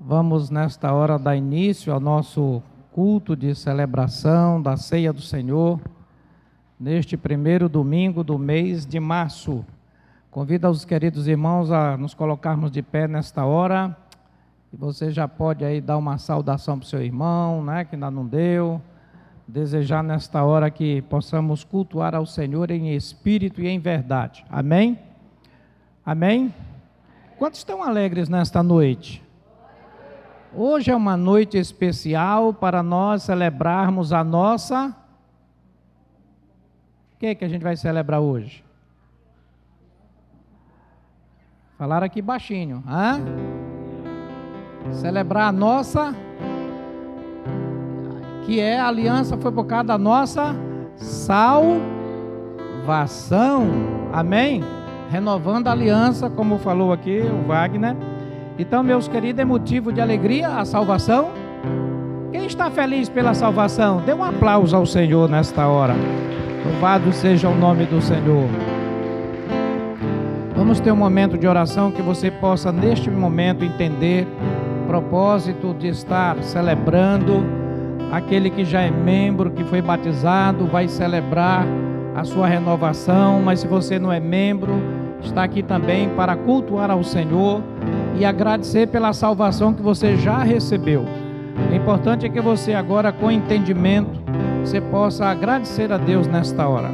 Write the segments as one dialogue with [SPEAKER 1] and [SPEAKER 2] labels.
[SPEAKER 1] Vamos nesta hora dar início ao nosso culto de celebração da Ceia do Senhor, neste primeiro domingo do mês de março. Convido os queridos irmãos a nos colocarmos de pé nesta hora, e você já pode aí dar uma saudação para o seu irmão, né, que ainda não deu, desejar nesta hora que possamos cultuar ao Senhor em espírito e em verdade. Amém? Amém? Quantos estão alegres nesta noite? Hoje é uma noite especial para nós celebrarmos a nossa... O que é que a gente vai celebrar hoje? Falaram aqui baixinho, hã? Celebrar a nossa... que é a aliança, foi por causa da nossa salvação. Amém? Renovando a aliança, como falou aqui o Wagner. Então, meus queridos, é motivo de alegria a salvação? Quem está feliz pela salvação? Dê um aplauso ao Senhor nesta hora. Louvado seja o nome do Senhor. Vamos ter um momento de oração que você possa, neste momento, entender o propósito de estar celebrando. Aquele que já é membro, que foi batizado, vai celebrar a sua renovação, mas se você não é membro, está aqui também para cultuar ao Senhor e agradecer pela salvação que você já recebeu. O importante é que você agora, com entendimento, você possa agradecer a Deus nesta hora.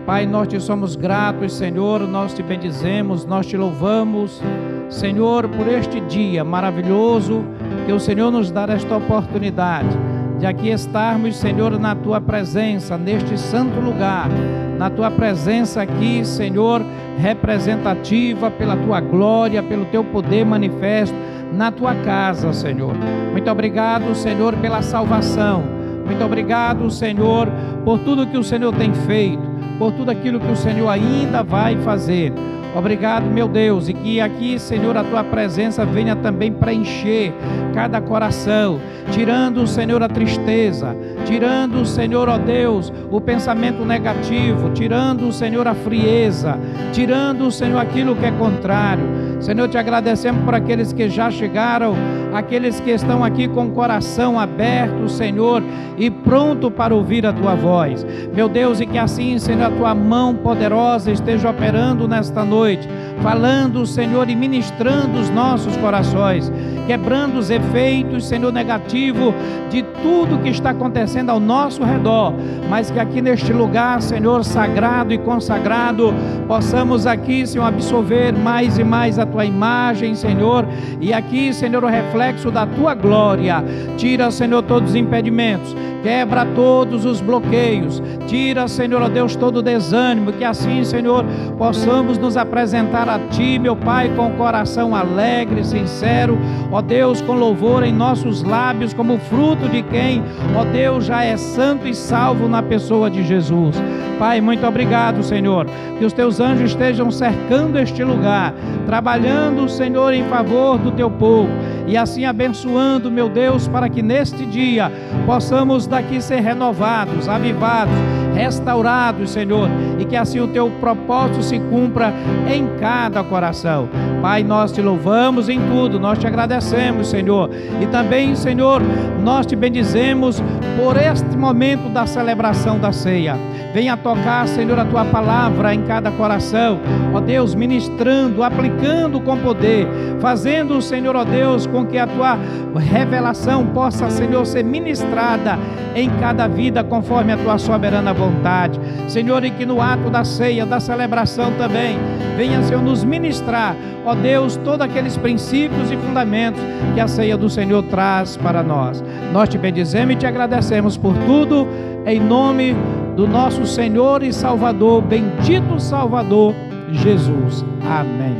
[SPEAKER 1] Pai, nós te somos gratos, Senhor, nós te bendizemos, nós te louvamos, Senhor, por este dia maravilhoso que o Senhor nos dá esta oportunidade de aqui estarmos, Senhor, na Tua presença, neste santo lugar, na Tua presença aqui, Senhor, representativa pela Tua glória, pelo Teu poder manifesto na Tua casa, Senhor. Muito obrigado, Senhor, pela salvação. Muito obrigado, Senhor, por tudo que o Senhor tem feito, por tudo aquilo que o Senhor ainda vai fazer. Obrigado, meu Deus, e que aqui, Senhor, a Tua presença venha também preencher cada coração, tirando, Senhor, a tristeza, tirando, Senhor, ó Deus, o pensamento negativo, tirando, Senhor, a frieza, tirando, Senhor, aquilo que é contrário. Senhor, te agradecemos por aqueles que já chegaram, aqueles que estão aqui com o coração aberto, Senhor, e pronto para ouvir a Tua voz. Meu Deus, e que assim, Senhor, a Tua mão poderosa esteja operando nesta noite, falando, Senhor, e ministrando os nossos corações, quebrando os efeitos, Senhor, negativo de tudo que está acontecendo ao nosso redor, mas que aqui neste lugar, Senhor, sagrado e consagrado, possamos aqui, Senhor, absorver mais e mais a Tua imagem, Senhor, e aqui, Senhor, o reflexo da Tua glória. Tira, Senhor, todos os impedimentos, quebra todos os bloqueios, tira, Senhor, ó Deus, todo o desânimo, que assim, Senhor, possamos nos apresentar a Ti, meu Pai, com o coração alegre, sincero, ó Deus, com louvor em nossos lábios, como fruto de quem, ó Deus, já é santo e salvo na pessoa de Jesus. Pai, muito obrigado, Senhor, que os Teus anjos estejam cercando este lugar, trabalhando, Senhor, em favor do Teu povo, e assim abençoando, meu Deus, para que neste dia possamos daqui ser renovados, avivados, restaurados, Senhor, e que assim o Teu propósito se cumpra em cada coração. Pai, nós Te louvamos em tudo, nós Te agradecemos, Senhor, e também, Senhor, nós Te bendizemos por este momento da celebração da ceia. Venha tocar, Senhor, a Tua palavra em cada coração, ó Deus, ministrando, aplicando com poder, fazendo, Senhor, ó Deus, com que a Tua revelação possa, Senhor, ser ministrada em cada vida conforme a Tua soberana vontade. Senhor, e que no ato da ceia, da celebração também, venha, Senhor, nos ministrar, ó Deus, todos aqueles princípios e fundamentos que a ceia do Senhor traz para nós. Nós Te bendizemos e Te agradecemos por tudo, em nome do nosso Senhor e Salvador, bendito Salvador, Jesus. Amém.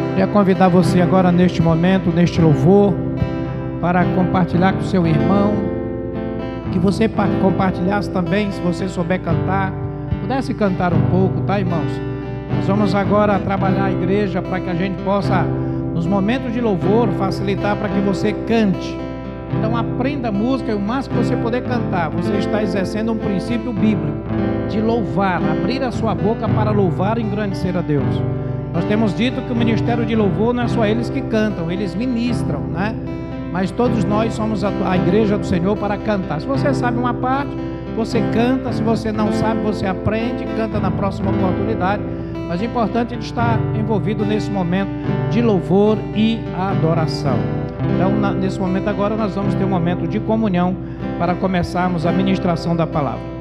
[SPEAKER 1] Queria convidar você agora neste momento, neste louvor, para compartilhar com o seu irmão, que você compartilhasse também, se você souber cantar, pudesse cantar um pouco, tá, irmãos? Nós vamos agora trabalhar a igreja para que a gente possa, nos momentos de louvor, facilitar para que você cante. Então aprenda a música e o máximo que você puder cantar, você está exercendo um princípio bíblico de louvar, abrir a sua boca para louvar e engrandecer a Deus. Nós temos dito que o ministério de louvor não é só eles que cantam, eles ministram, né? Mas todos nós somos a igreja do Senhor para cantar. Se você sabe uma parte, você canta. Se você não sabe, você aprende, canta na próxima oportunidade. Mas o importante é estar envolvido nesse momento de louvor e adoração. Então, nesse momento agora, nós vamos ter um momento de comunhão para começarmos a ministração da palavra.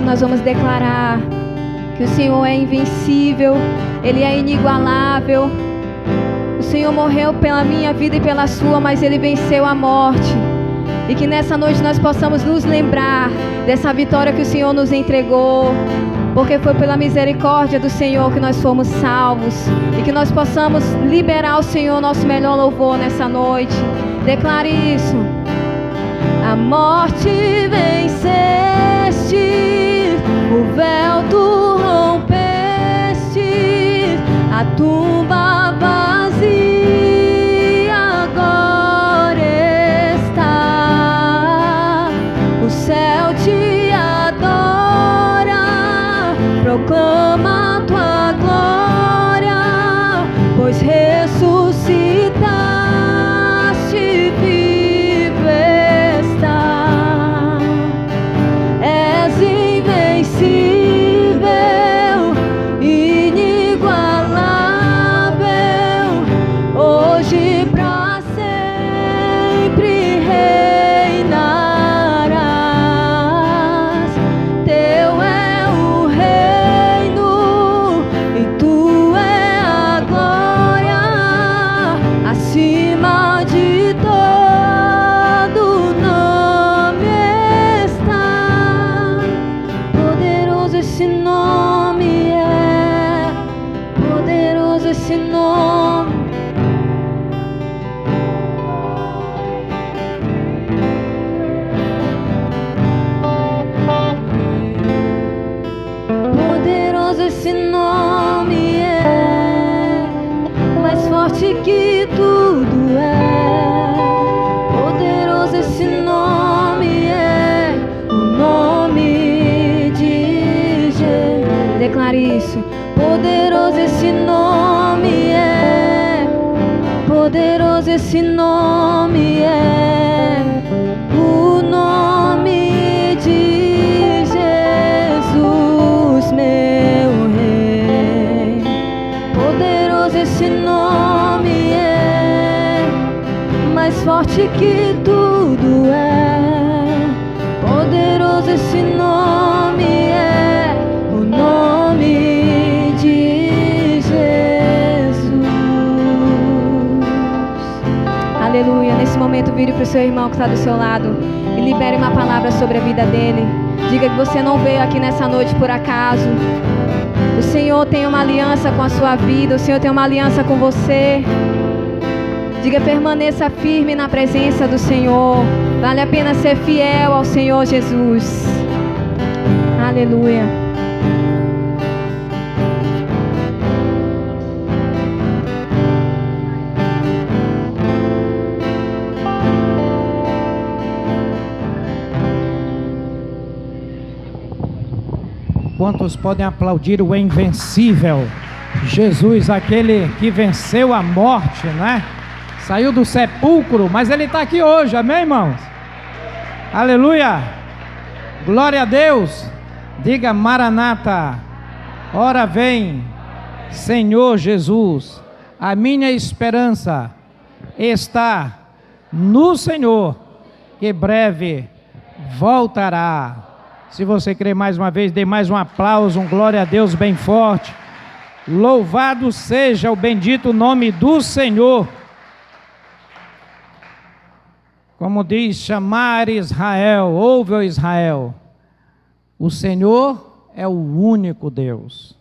[SPEAKER 2] Nós vamos declarar que o Senhor é invencível, Ele é inigualável. O Senhor morreu pela minha vida e pela sua, mas Ele venceu a morte. E que nessa noite nós possamos nos lembrar dessa vitória que o Senhor nos entregou, porque foi pela misericórdia do Senhor que nós fomos salvos. E que nós possamos liberar ao Senhor nosso melhor louvor nessa noite. Declare isso. A morte venceste, o véu tu rompeste, a tumba vazia agora está. O céu te adora, proclama tua glória, pois ressuscitaste, vivo está. És invencível, inigualável, hoje pra sempre reinarás. Teu é o reino e tu é a glória, acima de todo nome está. Poderoso esse nome é, poderoso esse nome. Poderoso esse nome é, mais forte que tudo é. Poderoso esse nome é, o nome de Jesus. Declare isso. Poderoso esse nome é. Poderoso esse nome é. O nome de Jesus, meu Rei. Poderoso esse nome é. Mais forte que tudo é. Poderoso esse nome é. O nome de Jesus. Aleluia. Nesse momento, vire para o seu irmão que está do seu lado e libere uma palavra sobre a vida dele. Diga que você não veio aqui nessa noite por acaso. O Senhor tem uma aliança com a sua vida. O Senhor tem uma aliança com você. Diga, permaneça firme na presença do Senhor. Vale a pena ser fiel ao Senhor Jesus. Aleluia.
[SPEAKER 1] Quantos podem aplaudir o invencível Jesus, aquele que venceu a morte, né? Saiu do sepulcro, mas ele está aqui hoje, amém, irmãos? Aleluia! Glória a Deus! Diga Maranata, ora vem, Senhor Jesus. A minha esperança está no Senhor, que breve voltará. Se você crê, mais uma vez, dê mais um aplauso, um glória a Deus bem forte. Louvado seja o bendito nome do Senhor. Como diz, chamar Israel, ouve, ó Israel, o Senhor é o único Deus.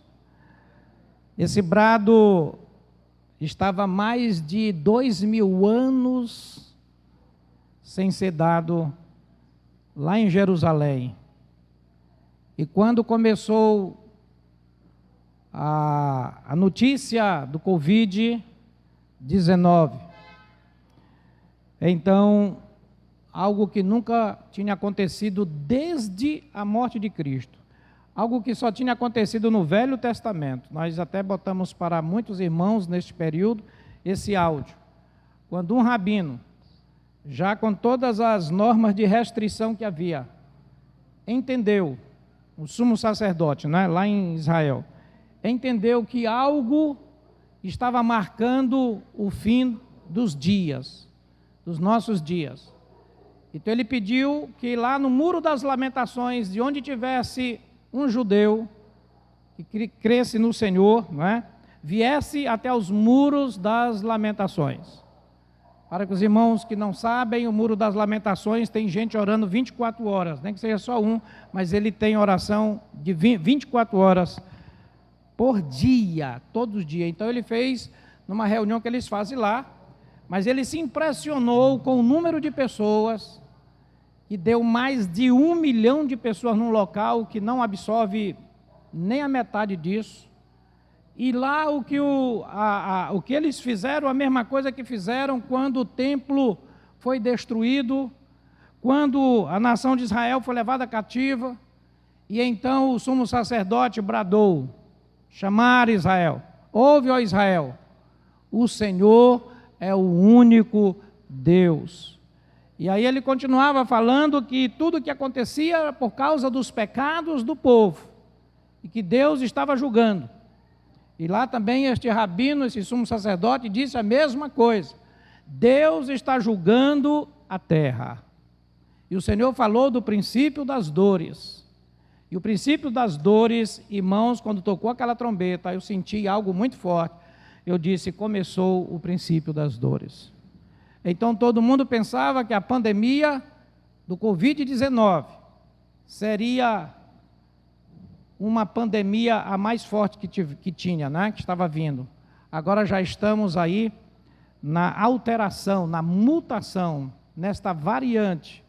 [SPEAKER 1] Esse brado estava mais de 2000 anos sem ser dado lá em Jerusalém. E quando começou a notícia do Covid-19, então, algo que nunca tinha acontecido desde a morte de Cristo, algo que só tinha acontecido no Velho Testamento. Nós até botamos para muitos irmãos neste período esse áudio. Quando um rabino, já com todas as normas de restrição que havia, entendeu, o sumo sacerdote, né, lá em Israel, entendeu que algo estava marcando o fim dos dias, dos nossos dias. Então ele pediu que lá no Muro das Lamentações, de onde tivesse um judeu que cresce no Senhor, não é, viesse até os Muros das Lamentações. Para que os irmãos que não sabem, o Muro das Lamentações tem gente orando 24 horas, nem que seja só um, mas ele tem oração de 24 horas por dia, todos os dias. Então ele fez numa reunião que eles fazem lá, mas ele se impressionou com o número de pessoas, e deu mais de 1 milhão de pessoas num local que não absorve nem a metade disso. E lá o que eles fizeram, a mesma coisa que fizeram quando o templo foi destruído, quando a nação de Israel foi levada cativa, e então o sumo sacerdote bradou, chamar Israel, ouve, ó Israel, o Senhor é o único Deus. E aí ele continuava falando que tudo o que acontecia era por causa dos pecados do povo, e que Deus estava julgando. E lá também este rabino, esse sumo sacerdote, disse a mesma coisa. Deus está julgando a terra. E o Senhor falou do princípio das dores. E o princípio das dores, irmãos, quando tocou aquela trombeta, eu senti algo muito forte. Eu disse, começou o princípio das dores. Então todo mundo pensava que a pandemia do Covid-19 seria uma pandemia a mais forte que tinha, né? Que estava vindo. Agora já estamos aí na alteração, na mutação, nesta variante.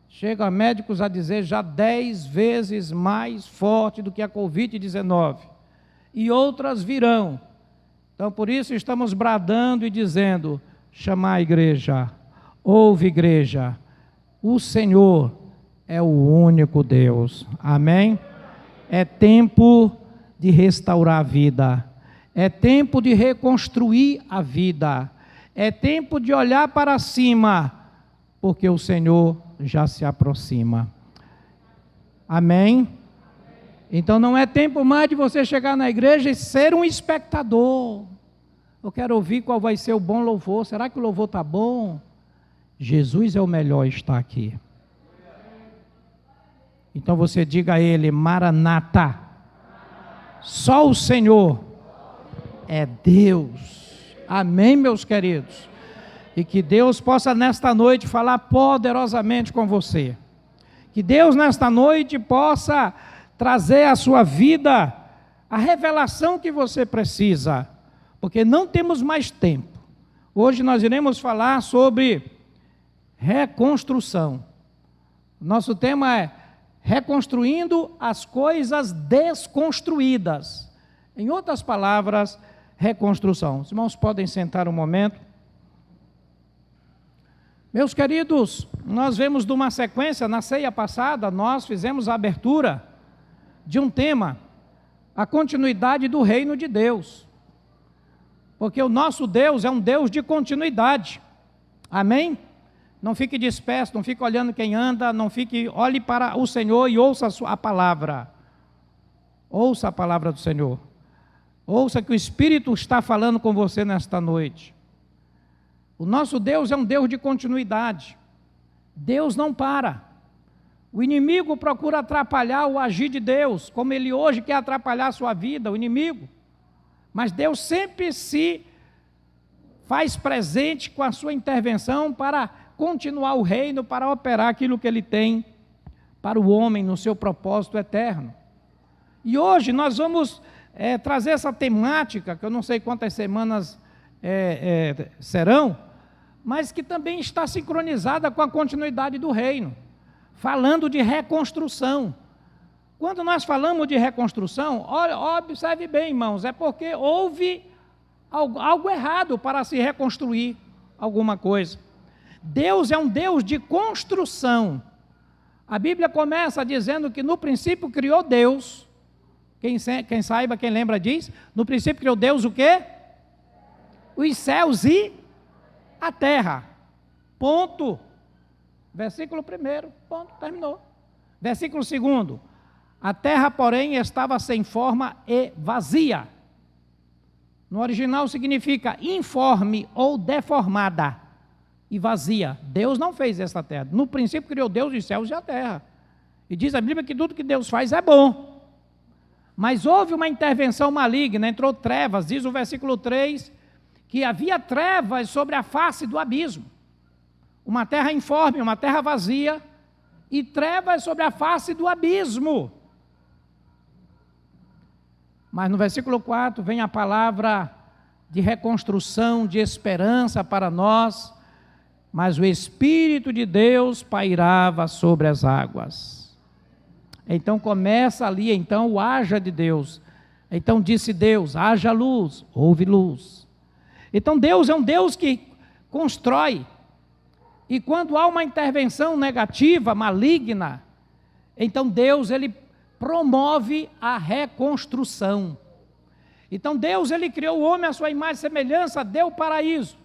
[SPEAKER 1] Chega médicos a dizer já 10 vezes mais forte do que a Covid-19. E outras virão. Então por isso estamos bradando e dizendo, chamar a igreja, ouve igreja, o Senhor é o único Deus. Amém? É tempo de restaurar a vida, é tempo de reconstruir a vida, é tempo de olhar para cima, porque o Senhor já se aproxima. Amém? Então não é tempo mais de você chegar na igreja e ser um espectador. Eu quero ouvir qual vai ser o bom louvor. Será que o louvor está bom? Jesus é o melhor estar aqui. Então você diga a Ele: Maranata, só o Senhor é Deus. Amém, meus queridos? E que Deus possa nesta noite falar poderosamente com você. Que Deus nesta noite possa trazer à sua vida a revelação que você precisa, porque não temos mais tempo. Hoje nós iremos falar sobre reconstrução. Nosso tema é reconstruindo as coisas desconstruídas. Em outras palavras, reconstrução. Os irmãos podem sentar um momento. Meus queridos, nós vemos de uma sequência, na ceia passada, nós fizemos a abertura de um tema, a continuidade do reino de Deus. Porque o nosso Deus é um Deus de continuidade. Amém? Não fique disperso, não fique olhando quem anda, olhe para o Senhor e ouça a palavra. Ouça a palavra do Senhor. Ouça que o Espírito está falando com você nesta noite. O nosso Deus é um Deus de continuidade. Deus não para. O inimigo procura atrapalhar o agir de Deus, como ele hoje quer atrapalhar a sua vida, o inimigo. Mas Deus sempre se faz presente com a sua intervenção para continuar o reino, para operar aquilo que ele tem para o homem no seu propósito eterno. E hoje nós vamos trazer essa temática, que eu não sei quantas semanas serão, mas que também está sincronizada com a continuidade do reino, falando de reconstrução. Quando nós falamos de reconstrução, observe bem, irmãos, é porque houve algo errado para se reconstruir alguma coisa. Deus é um Deus de construção. A Bíblia começa dizendo que no princípio criou Deus. Quem saiba, quem lembra diz, no princípio criou Deus o quê? Os céus e a terra. Ponto. Versículo 1, ponto, terminou. Versículo 2, a terra, porém, estava sem forma e vazia. No original significa informe ou deformada e vazia. Deus não fez essa terra. No princípio criou Deus os céus e a terra. E diz a Bíblia que tudo que Deus faz é bom. Mas houve uma intervenção maligna, entrou trevas, diz o versículo 3, que havia trevas sobre a face do abismo. Uma terra informe, uma terra vazia, e trevas sobre a face do abismo. Mas no versículo 4 vem a palavra de reconstrução, de esperança para nós, mas o Espírito de Deus pairava sobre as águas. Então começa ali, então, o haja de Deus. Então disse Deus, haja luz, houve luz. Então Deus é um Deus que constrói. E quando há uma intervenção negativa, maligna, então Deus, ele promove a reconstrução. Então Deus, ele criou o homem à sua imagem e semelhança, deu o paraíso.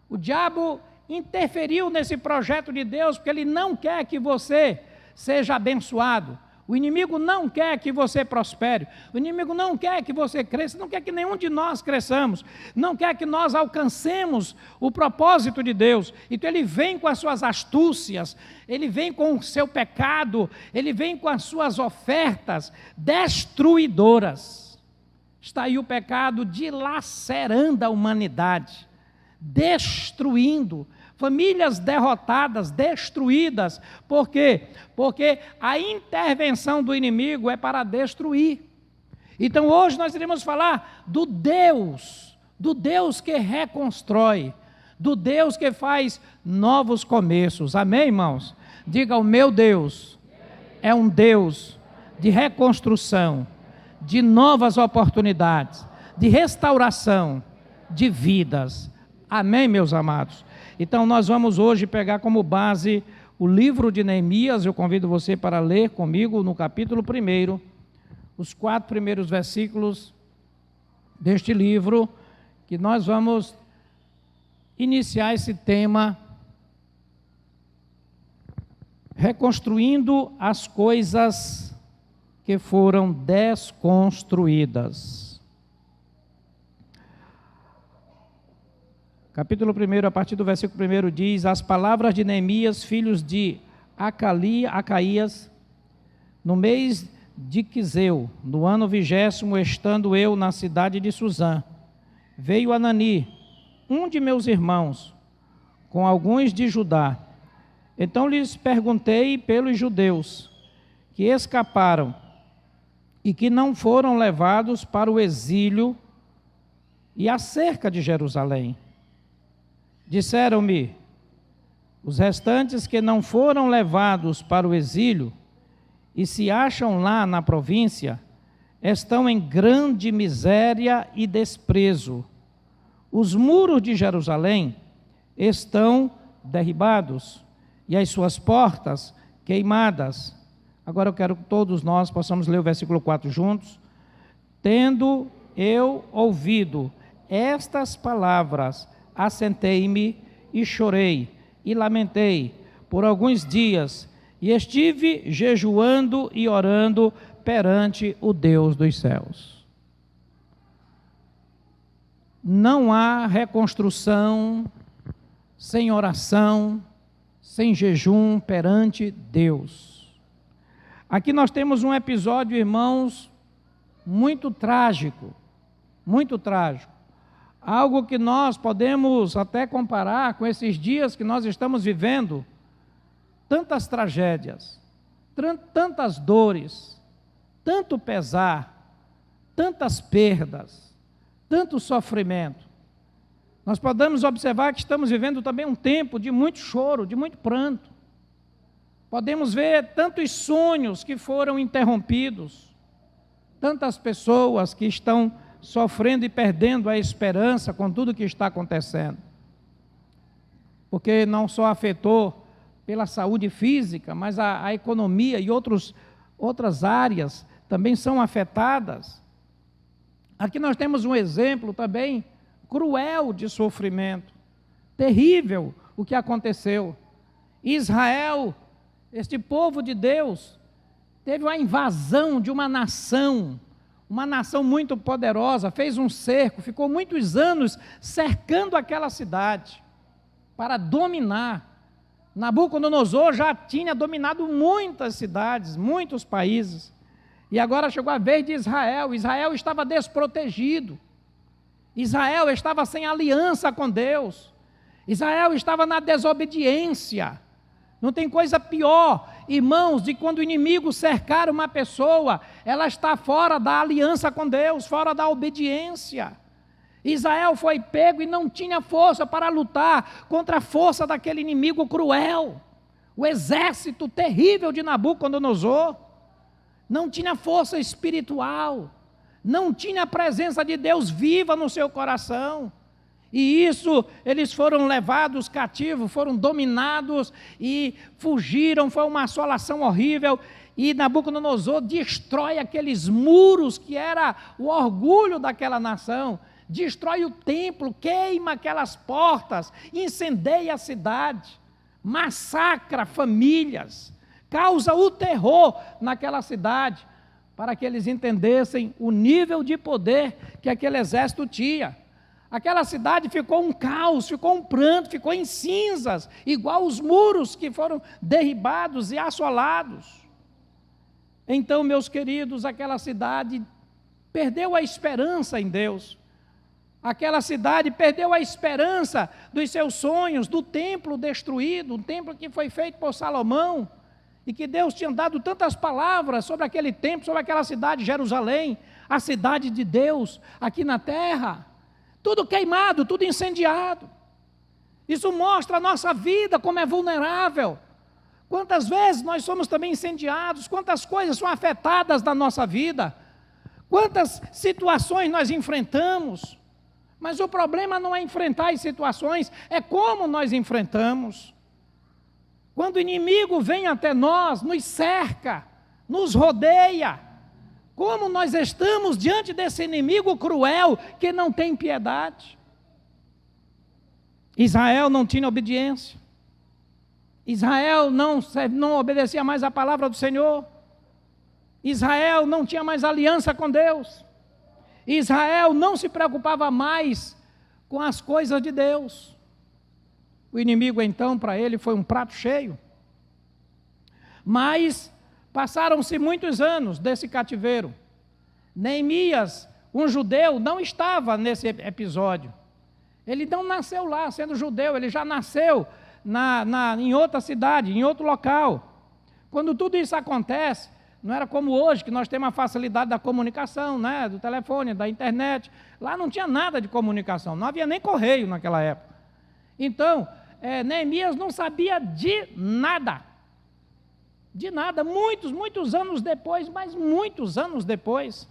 [SPEAKER 1] O diabo interferiu nesse projeto de Deus, porque ele não quer que você seja abençoado. O inimigo não quer que você prospere, o inimigo não quer que você cresça, não quer que nenhum de nós cresçamos, não quer que nós alcancemos o propósito de Deus. Então ele vem com as suas astúcias, ele vem com o seu pecado, ele vem com as suas ofertas destruidoras. Está aí o pecado dilacerando a humanidade, destruindo, famílias derrotadas, destruídas. Por quê? Porque a intervenção do inimigo é para destruir. Então hoje nós iremos falar do Deus que reconstrói, do Deus que faz novos começos. Amém, irmãos? Diga, o meu Deus é um Deus de reconstrução, de novas oportunidades, de restauração de vidas. Amém, meus amados? Então nós vamos hoje pegar como base o livro de Neemias. Eu convido você para ler comigo no capítulo 1, os 4 primeiros versículos deste livro, que nós vamos iniciar esse tema, reconstruindo as coisas que foram desconstruídas. Capítulo 1, a partir do versículo 1, diz: as palavras de Neemias, filhos de Acaías, no mês de Quiseu, no ano 20º, estando eu na cidade de Suzã, veio Anani, um de meus irmãos, com alguns de Judá. Então lhes perguntei pelos judeus que escaparam e que não foram levados para o exílio e acerca de Jerusalém. Disseram-me: os restantes que não foram levados para o exílio e se acham lá na província, estão em grande miséria e desprezo. Os muros de Jerusalém estão derribados e as suas portas queimadas. Agora eu quero que todos nós possamos ler o versículo 4 juntos. Tendo eu ouvido estas palavras, assentei-me e chorei e lamentei por alguns dias, e estive jejuando e orando perante o Deus dos céus. Não há reconstrução sem oração, sem jejum perante Deus. Aqui nós temos um episódio, irmãos, muito trágico, muito trágico. Algo que nós podemos até comparar com esses dias que nós estamos vivendo. Tantas tragédias, tantas dores, tanto pesar, tantas perdas, tanto sofrimento. Nós podemos observar que estamos vivendo também um tempo de muito choro, de muito pranto. Podemos ver tantos sonhos que foram interrompidos, tantas pessoas que estão sofrendo e perdendo a esperança com tudo que está acontecendo. Porque não só afetou pela saúde física, mas a economia e outras áreas também são afetadas. Aqui nós temos um exemplo também cruel de sofrimento, terrível o que aconteceu. Israel, este povo de Deus, teve uma invasão de uma nação muito poderosa, fez um cerco, ficou muitos anos cercando aquela cidade para dominar. Nabucodonosor já tinha dominado muitas cidades, muitos países, e agora chegou a vez de Israel. Israel estava desprotegido, Israel estava sem aliança com Deus, Israel estava na desobediência. Não tem coisa pior, irmãos, de quando o inimigo cercar uma pessoa, ela está fora da aliança com Deus, fora da obediência. Israel foi pego e não tinha força para lutar contra a força daquele inimigo cruel, o exército terrível de Nabucodonosor. Não tinha força espiritual, não tinha a presença de Deus viva no seu coração. E isso, eles foram levados cativos, foram dominados e fugiram, foi uma assolação horrível. E Nabucodonosor destrói aqueles muros que era o orgulho daquela nação, destrói o templo, queima aquelas portas, incendeia a cidade, massacra famílias, causa o terror naquela cidade, para que eles entendessem o nível de poder que aquele exército tinha. Aquela cidade ficou um caos, ficou um pranto, ficou em cinzas, igual os muros que foram derribados e assolados. Então, meus queridos, aquela cidade perdeu a esperança em Deus. Aquela cidade perdeu a esperança dos seus sonhos, do templo destruído, um templo que foi feito por Salomão, e que Deus tinha dado tantas palavras sobre aquele templo, sobre aquela cidade, Jerusalém, a cidade de Deus aqui na terra. Tudo queimado, tudo incendiado. Isso mostra a nossa vida como é vulnerável. Quantas vezes nós somos também incendiados, quantas coisas são afetadas na nossa vida, quantas situações nós enfrentamos. Mas o problema não é enfrentar as situações, é como nós enfrentamos. Quando o inimigo vem até nós, nos cerca, nos rodeia, Como nós estamos diante desse inimigo cruel que não tem piedade. Israel não tinha obediência. Israel não obedecia mais à palavra do Senhor. Israel não tinha mais aliança com Deus. Israel não se preocupava mais com as coisas de Deus. O inimigo então para ele foi um prato cheio. Mas passaram-se muitos anos desse cativeiro. Neemias, um judeu, não estava nesse episódio. Ele não nasceu lá, sendo judeu, ele já nasceu em outra cidade, em outro local. Quando tudo isso acontece, não era como hoje, que nós temos a facilidade da comunicação, né? Do telefone, da internet. Lá não tinha nada de comunicação, não havia nem correio naquela época. Então, Neemias não sabia de nada. De nada, muitos anos depois, mas muitos anos depois,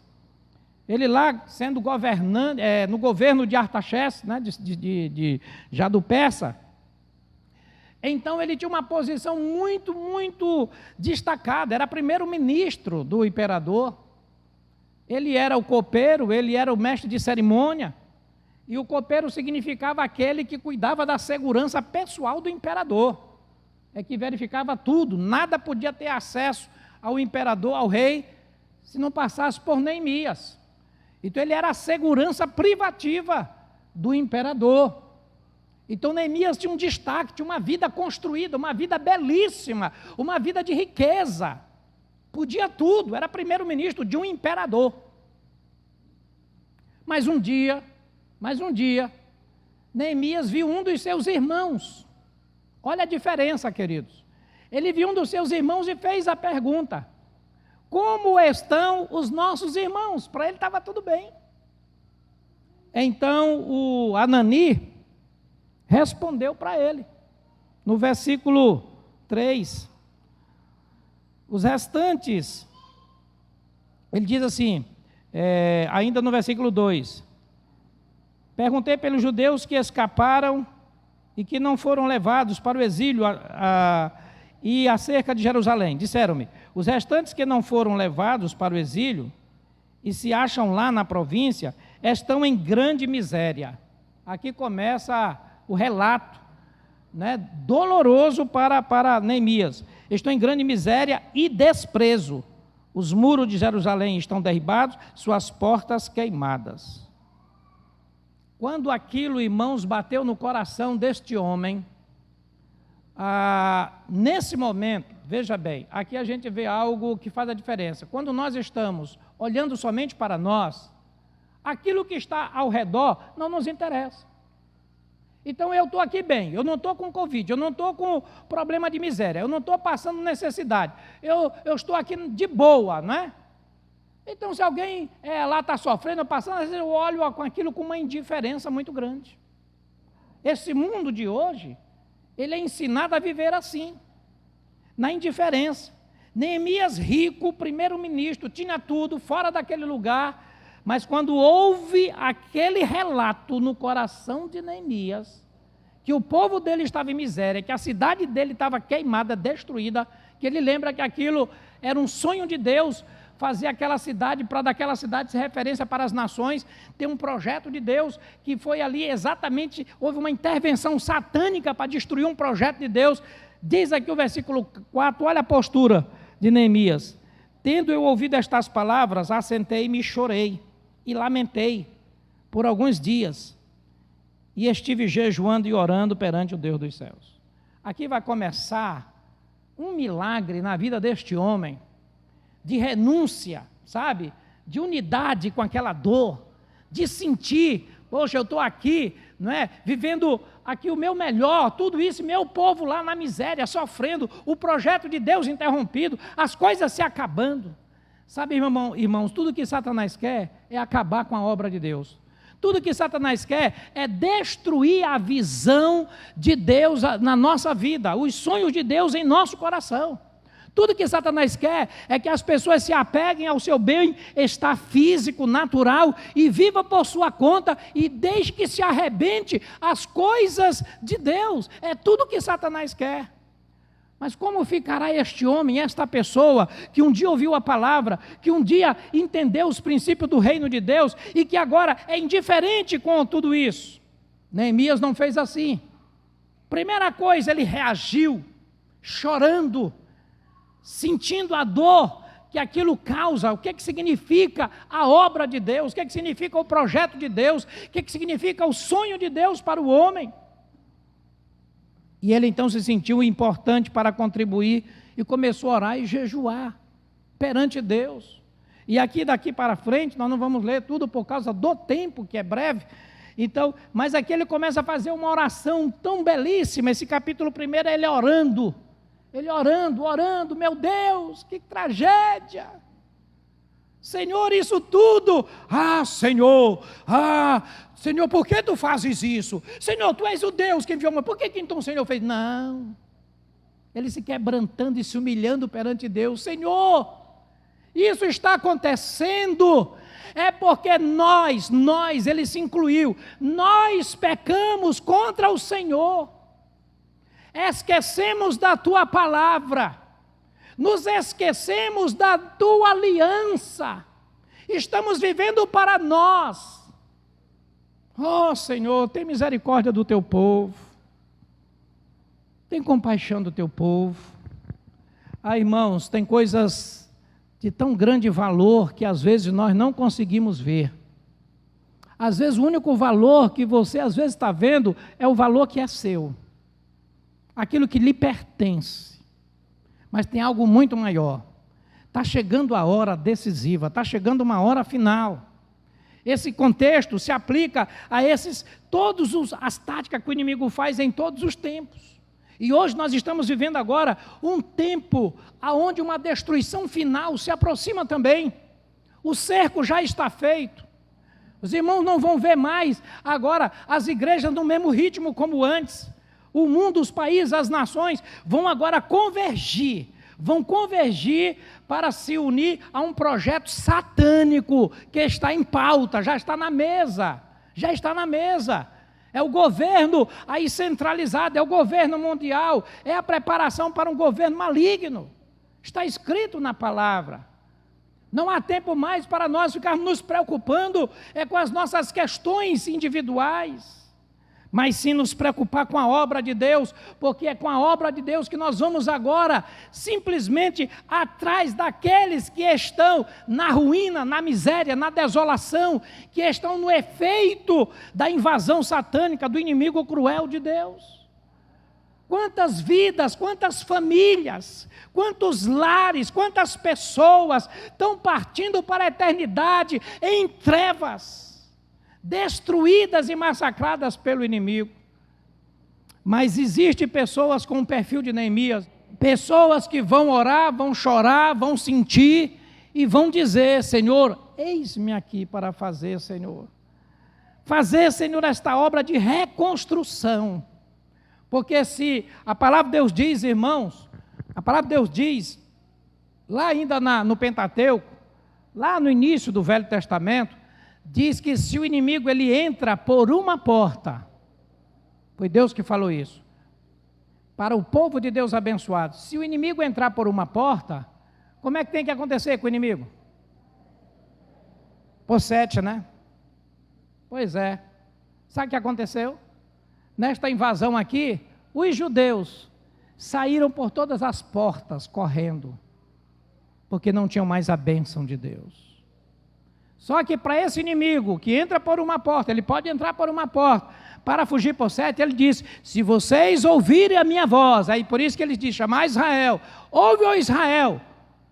[SPEAKER 1] ele lá sendo governante, no governo de Artaxerxes, né, já do Persa, então ele tinha uma posição muito destacada, era primeiro-ministro do imperador, ele era o copeiro, ele era o mestre de cerimônia, e o copeiro significava aquele que cuidava da segurança pessoal do imperador, que verificava tudo, nada podia ter acesso ao imperador, ao rei, se não passasse por Neemias. Então ele era a segurança privativa do imperador. Então Neemias tinha um destaque, tinha uma vida construída, uma vida belíssima, uma vida de riqueza. Podia tudo, era primeiro-ministro de um imperador. Mas um dia, Neemias viu um dos seus irmãos. Olha a diferença, queridos. Ele viu um dos seus irmãos e fez a pergunta: como estão os nossos irmãos? Para ele estava tudo bem. Então o Anani respondeu para ele, no versículo 3, os restantes, ele diz assim, ainda no versículo 2, perguntei pelos judeus que escaparam e que não foram levados para o exílio e acerca de Jerusalém. Disseram-me, os restantes que não foram levados para o exílio e se acham lá na província, estão em grande miséria. Aqui começa o relato, né, doloroso para Neemias. Estão em grande miséria e desprezo. Os muros de Jerusalém estão derribados, suas portas queimadas. Quando aquilo, irmãos, bateu no coração deste homem, nesse momento, veja bem, aqui a gente vê algo que faz a diferença. Quando nós estamos olhando somente para nós, aquilo que está ao redor não nos interessa. Então eu estou aqui bem, eu não estou com Covid, eu não estou com problema de miséria, eu não estou passando necessidade, eu estou aqui de boa, não é? Então se alguém lá está sofrendo, passando, às vezes eu olho com aquilo com uma indiferença muito grande. Esse mundo de hoje, ele é ensinado a viver assim, na indiferença. Neemias, rico, primeiro-ministro, tinha tudo, fora daquele lugar, mas quando houve aquele relato no coração de Neemias, que o povo dele estava em miséria, que a cidade dele estava queimada, destruída, que ele lembra que aquilo era um sonho de Deus, fazer aquela cidade, para daquela cidade ser referência para as nações, ter um projeto de Deus, que foi ali exatamente, houve uma intervenção satânica para destruir um projeto de Deus. Diz aqui o versículo 4, olha a postura de Neemias. Tendo eu ouvido estas palavras, assentei-me e chorei, e lamentei por alguns dias, e estive jejuando e orando perante o Deus dos céus. Aqui vai começar um milagre na vida deste homem, de renúncia, sabe? De unidade com aquela dor, de sentir, poxa, eu estou aqui, não é? Vivendo aqui o meu melhor, tudo isso, meu povo lá na miséria, sofrendo, o projeto de Deus interrompido, as coisas se acabando. Sabe, irmãos, tudo que Satanás quer é acabar com a obra de Deus. Tudo que Satanás quer é destruir a visão de Deus na nossa vida, os sonhos de Deus em nosso coração. Tudo que Satanás quer é que as pessoas se apeguem ao seu bem-estar físico, natural, e viva por sua conta, e deixe que se arrebente as coisas de Deus. É tudo que Satanás quer. Mas como ficará este homem, esta pessoa, que um dia ouviu a palavra, que um dia entendeu os princípios do reino de Deus e que agora é indiferente com tudo isso? Neemias não fez assim. Primeira coisa, ele reagiu, chorando, sentindo a dor que aquilo causa. O que significa a obra de Deus? O que significa o projeto de Deus? O que significa o sonho de Deus para o homem? E ele então se sentiu importante para contribuir e começou a orar e jejuar perante Deus. E aqui daqui para frente, nós não vamos ler tudo por causa do tempo, que é breve. Então, mas aqui ele começa a fazer uma oração tão belíssima. Esse capítulo 1 é ele orando. Ele orando, meu Deus, que tragédia. Senhor, isso tudo. Senhor, por que tu fazes isso? Senhor, tu és o Deus que enviou, mas por que então o Senhor fez? Não, ele se quebrantando e se humilhando perante Deus. Senhor, isso está acontecendo, é porque nós, ele se incluiu, nós pecamos contra o Senhor, esquecemos da tua palavra, nos esquecemos da tua aliança, estamos vivendo para nós. Oh Senhor, tem misericórdia do teu povo, tem compaixão do teu povo. Irmãos, tem coisas de tão grande valor que às vezes nós não conseguimos ver. Às vezes o único valor que você às vezes está vendo é o valor que é seu, aquilo que lhe pertence. Mas tem algo muito maior. Está chegando a hora decisiva, está chegando uma hora final. Esse contexto se aplica a as táticas que o inimigo faz em todos os tempos. E hoje nós estamos vivendo agora um tempo onde uma destruição final se aproxima também. O cerco já está feito. Os irmãos não vão ver mais agora as igrejas no mesmo ritmo como antes. O mundo, os países, as nações vão agora convergir para se unir a um projeto satânico que está em pauta, já está na mesa. É o governo aí centralizado, é o governo mundial, é a preparação para um governo maligno. Está escrito na palavra. Não há tempo mais para nós ficarmos nos preocupando com as nossas questões individuais, mas sim nos preocupar com a obra de Deus, porque é com a obra de Deus que nós vamos agora simplesmente atrás daqueles que estão na ruína, na miséria, na desolação, que estão no efeito da invasão satânica do inimigo cruel de Deus. Quantas vidas, quantas famílias, quantos lares, quantas pessoas estão partindo para a eternidade em trevas, destruídas e massacradas pelo inimigo. Mas existem pessoas com o perfil de Neemias, pessoas que vão orar, vão chorar, vão sentir e vão dizer: Senhor, eis-me aqui para fazer, Senhor, esta obra de reconstrução. Porque se a palavra de Deus diz, irmãos, a palavra de Deus diz, lá ainda no Pentateuco, lá no início do Velho Testamento, diz que se o inimigo ele entra por uma porta, foi Deus que falou isso, para o povo de Deus abençoado, se o inimigo entrar por uma porta, como é que tem que acontecer com o inimigo? Por 7, né? Pois é. Sabe o que aconteceu? Nesta invasão aqui, os judeus saíram por todas as portas correndo, porque não tinham mais a bênção de Deus. Só que para esse inimigo que entra por uma porta, ele pode entrar por uma porta, para fugir por 7, ele diz: se vocês ouvirem a minha voz, aí por isso que ele diz, chamar Israel, ouve, ó Israel,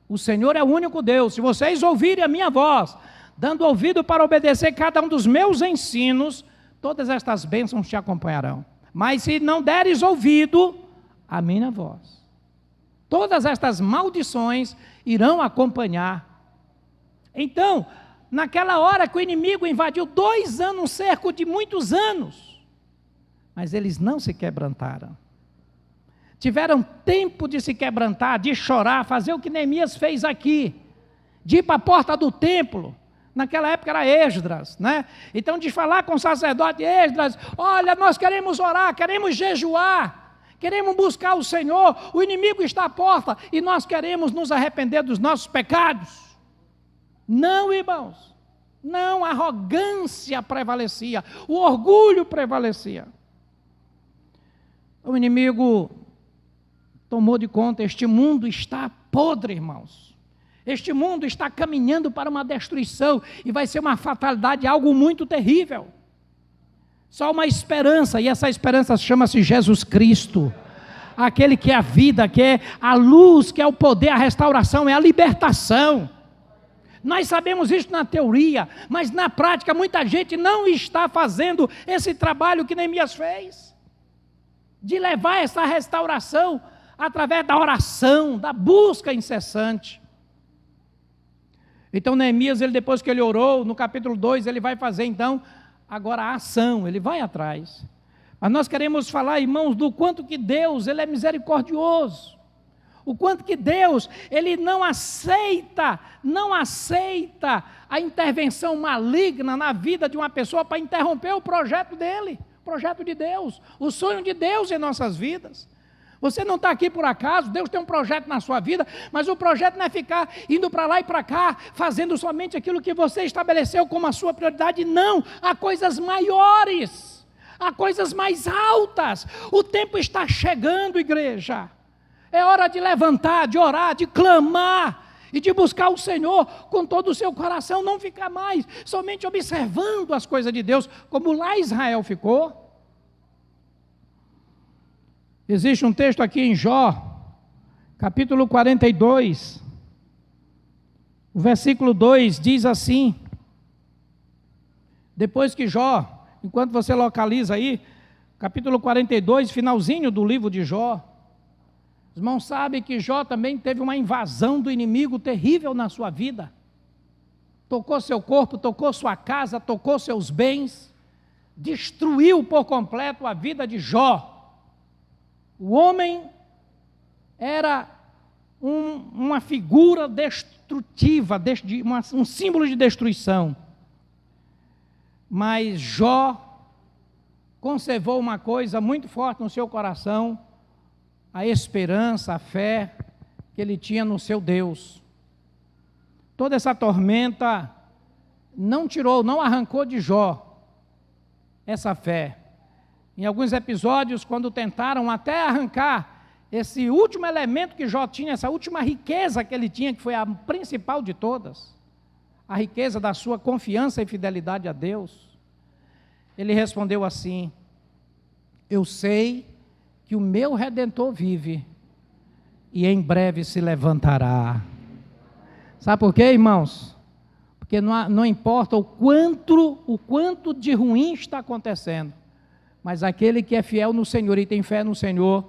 [SPEAKER 1] o Senhor é o único Deus, se vocês ouvirem a minha voz, dando ouvido para obedecer cada um dos meus ensinos, todas estas bênçãos te acompanharão. Mas se não deres ouvido à minha voz, todas estas maldições irão acompanhar. Então, naquela hora que o inimigo invadiu 2 anos, um cerco de muitos anos, mas eles não se quebrantaram. Tiveram tempo de se quebrantar, de chorar, fazer o que Neemias fez aqui, de ir para a porta do templo. Naquela época era Esdras, né? Então de falar com o sacerdote: Esdras, olha, nós queremos orar, queremos jejuar, queremos buscar o Senhor, o inimigo está à porta e nós queremos nos arrepender dos nossos pecados. Não, irmãos, não, a arrogância prevalecia, o orgulho prevalecia. O inimigo tomou de conta, este mundo está podre, irmãos. Este mundo está caminhando para uma destruição e vai ser uma fatalidade, algo muito terrível. Só uma esperança, e essa esperança chama-se Jesus Cristo. Aquele que é a vida, que é a luz, que é o poder, a restauração, é a libertação. Nós sabemos isso na teoria, mas na prática muita gente não está fazendo esse trabalho que Neemias fez. De levar essa restauração através da oração, da busca incessante. Então Neemias, depois que ele orou, no capítulo 2, ele vai fazer então agora a ação, ele vai atrás. Mas nós queremos falar, irmãos, do quanto que Deus, Ele é misericordioso. O quanto que Deus, Ele não aceita a intervenção maligna na vida de uma pessoa para interromper o projeto dele, o projeto de Deus, o sonho de Deus em nossas vidas. Você não está aqui por acaso, Deus tem um projeto na sua vida, mas o projeto não é ficar indo para lá e para cá, fazendo somente aquilo que você estabeleceu como a sua prioridade, não, há coisas maiores, há coisas mais altas. O tempo está chegando, igreja, é hora de levantar, de orar, de clamar e de buscar o Senhor com todo o seu coração, não ficar mais somente observando as coisas de Deus, como lá Israel ficou. Existe um texto aqui em Jó, capítulo 42, o versículo 2 diz assim, depois que Jó, enquanto você localiza aí, capítulo 42, finalzinho do livro de Jó, os irmãos sabem que Jó também teve uma invasão do inimigo terrível na sua vida, tocou seu corpo, tocou sua casa, tocou seus bens, destruiu por completo a vida de Jó. O homem era uma figura destrutiva, um símbolo de destruição. Mas Jó conservou uma coisa muito forte no seu coração, a esperança, a fé que ele tinha no seu Deus. Toda essa tormenta não tirou, não arrancou de Jó essa fé. Em alguns episódios, quando tentaram até arrancar esse último elemento que Jó tinha, essa última riqueza que ele tinha, que foi a principal de todas, a riqueza da sua confiança e fidelidade a Deus, ele respondeu assim: eu sei que o meu Redentor vive e em breve se levantará. Sabe por quê, irmãos? Porque não importa o quanto de ruim está acontecendo, mas aquele que é fiel no Senhor e tem fé no Senhor,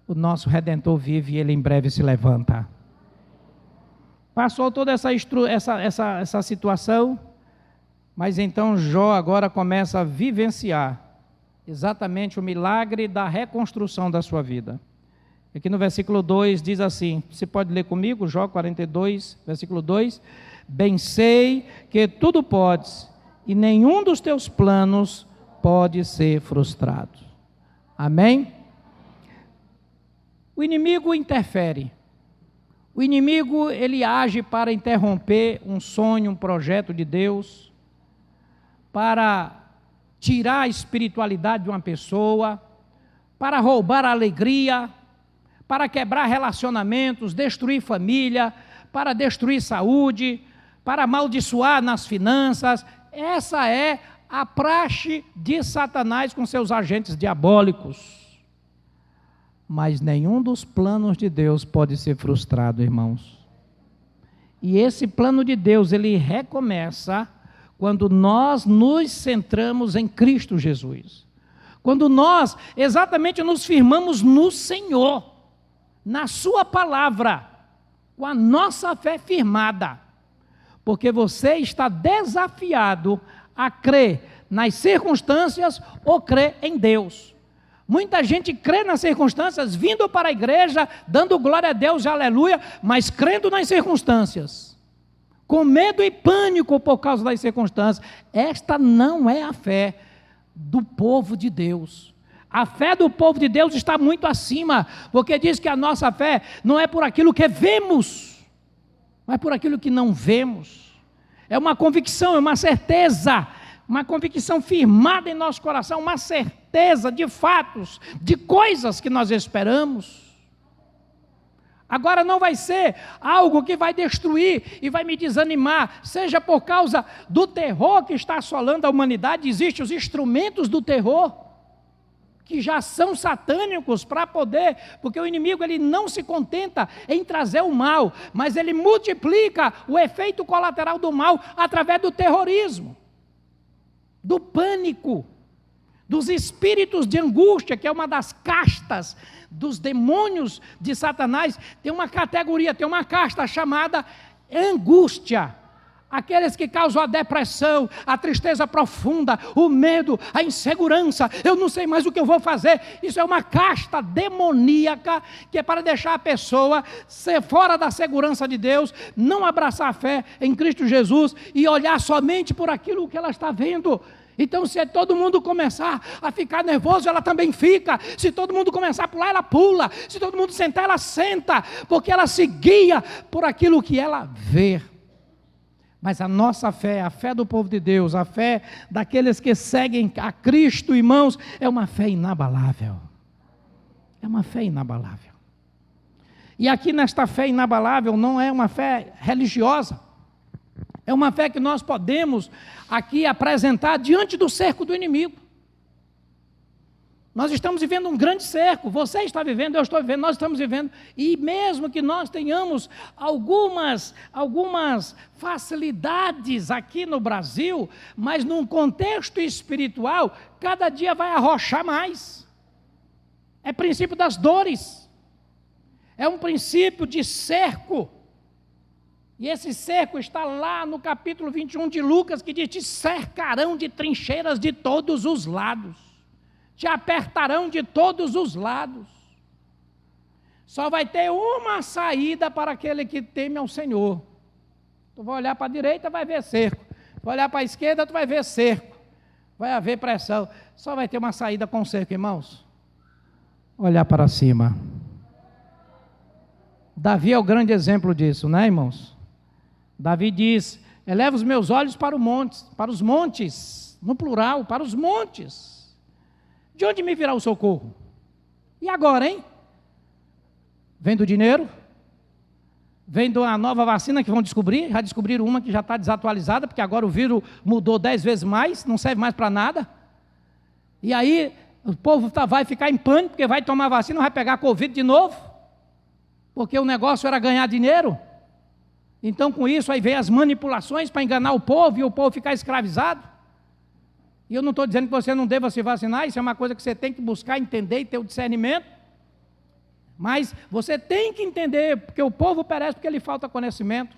[SPEAKER 1] o nosso Redentor vive e ele em breve se levanta. Passou toda essa situação, mas então Jó agora começa a vivenciar exatamente o milagre da reconstrução da sua vida. Aqui no versículo 2 diz assim, você pode ler comigo, Jó 42, versículo 2, bem sei que tudo podes e nenhum dos teus planos pode ser frustrado. Amém? O inimigo interfere. O inimigo, ele age para interromper um sonho, um projeto de Deus, para tirar a espiritualidade de uma pessoa, para roubar a alegria, para quebrar relacionamentos, destruir família, para destruir saúde, para amaldiçoar nas finanças. Essa é a praxe de Satanás com seus agentes diabólicos. Mas nenhum dos planos de Deus pode ser frustrado, irmãos. E esse plano de Deus, ele recomeça quando nós nos centramos em Cristo Jesus. Quando nós exatamente nos firmamos no Senhor, na sua palavra, com a nossa fé firmada. Porque você está desafiado a crer nas circunstâncias ou crer em Deus. Muita gente crê nas circunstâncias, vindo para a igreja, dando glória a Deus, aleluia, mas crendo nas circunstâncias, com medo e pânico por causa das circunstâncias. Esta não é a fé do povo de Deus. A fé do povo de Deus está muito acima, porque diz que a nossa fé não é por aquilo que vemos, mas por aquilo que não vemos. É uma convicção, é uma certeza, uma convicção firmada em nosso coração, uma certeza de fatos, de coisas que nós esperamos. Agora não vai ser algo que vai destruir e vai me desanimar, seja por causa do terror que está assolando a humanidade. Existem os instrumentos do terror, que já são satânicos para poder, porque o inimigo ele não se contenta em trazer o mal, mas ele multiplica o efeito colateral do mal através do terrorismo, do pânico, dos espíritos de angústia, que é uma das castas dos demônios de Satanás. Tem uma categoria, tem uma casta chamada angústia. Aqueles que causam a depressão, a tristeza profunda, o medo, a insegurança, eu não sei mais o que eu vou fazer. Isso é uma casta demoníaca, que é para deixar a pessoa ser fora da segurança de Deus, não abraçar a fé em Cristo Jesus e olhar somente por aquilo que ela está vendo. Então, se todo mundo começar a ficar nervoso, ela também fica. Se todo mundo começar a pular, ela pula. Se todo mundo sentar, ela senta, porque ela se guia por aquilo que ela vê. Mas a nossa fé, a fé do povo de Deus, a fé daqueles que seguem a Cristo, irmãos, é uma fé inabalável. É uma fé inabalável. E aqui nesta fé inabalável não é uma fé religiosa. É uma fé que nós podemos aqui apresentar diante do cerco do inimigo. Nós estamos vivendo um grande cerco, você está vivendo, eu estou vivendo, nós estamos vivendo, e mesmo que nós tenhamos algumas facilidades aqui no Brasil, mas num contexto espiritual, cada dia vai arrochar mais. É princípio das dores, é um princípio de cerco. E esse cerco está lá no capítulo 21 de Lucas, que diz: te cercarão de trincheiras de todos os lados, te apertarão de todos os lados. Só vai ter uma saída para aquele que teme ao Senhor. Tu vai olhar para a direita, vai ver cerco. Vai olhar para a esquerda, tu vai ver cerco. Vai haver pressão. Só vai ter uma saída com cerco, irmãos. Olhar para cima. Davi é o grande exemplo disso, né, irmãos? Davi diz: eleva os meus olhos para os montes, no plural, para os montes. De onde me virá o socorro? E agora, hein? Vem do dinheiro? Vem da nova vacina que vão descobrir? Já descobriram uma que já está desatualizada, porque agora o vírus mudou 10 vezes mais, não serve mais para nada. E aí o povo vai ficar em pânico, porque vai tomar vacina, vai pegar Covid de novo, porque o negócio era ganhar dinheiro. Então, com isso, aí vem as manipulações para enganar o povo e o povo ficar escravizado. E eu não estou dizendo que você não deva se vacinar, isso é uma coisa que você tem que buscar entender e ter o discernimento. Mas você tem que entender, porque o povo perece porque lhe falta conhecimento.